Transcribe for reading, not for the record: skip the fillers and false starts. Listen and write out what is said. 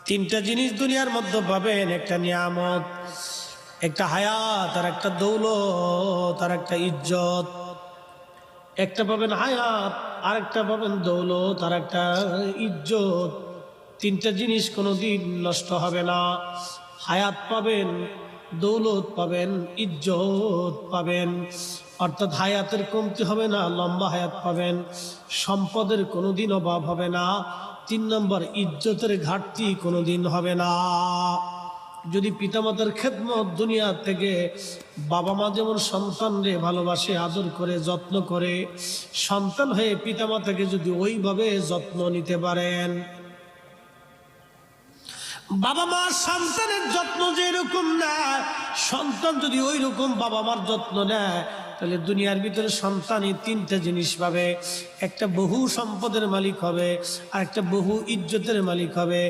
তিনটা জিনিস দুনিয়ার মধ্যে পাবেন, একটা নিয়ামত, একটা হায়াত, আর একটা দৌলত, আর একটা ইজ্জত। একটা পাবেন হায়াত, আরেকটা পাবেন দৌলত, আর একটা ইজ্জত। তিনটা জিনিস কোনোদিন নষ্ট হবে না। হায়াত পাবেন, দৌলত পাবেন, ইজ্জত পাবেন। অর্থাৎ হায়াতের কমতি হবে না, লম্বা হায়াত পাবেন। সম্পদের কোনোদিন অভাব হবে না। 3 নম্বর, ইজ্জতের ঘাটতি কোনোদিন হবে না। যদি পিতামাতার খেদমত দুনিয়া থেকে, বাবা মা যেমন সন্তানরে ভালোবাসে, আদর করে, যত্ন করে, সন্তান হয়ে পিতামাতাকে যদি ওইভাবে যত্ন নিতে পারেন, বাবা মা সন্তানের যত্ন যেরকম নেয়, সন্তান যদি ওই রকম বাবা মার যত্ন নেয়, তাহলে দুনিয়ার ভিতরে সন্তানই তিনটা জিনিস পাবে। একটা বহু সম্পদের মালিক হবে, আর একটা বহু ইজ্জতের মালিক হবে।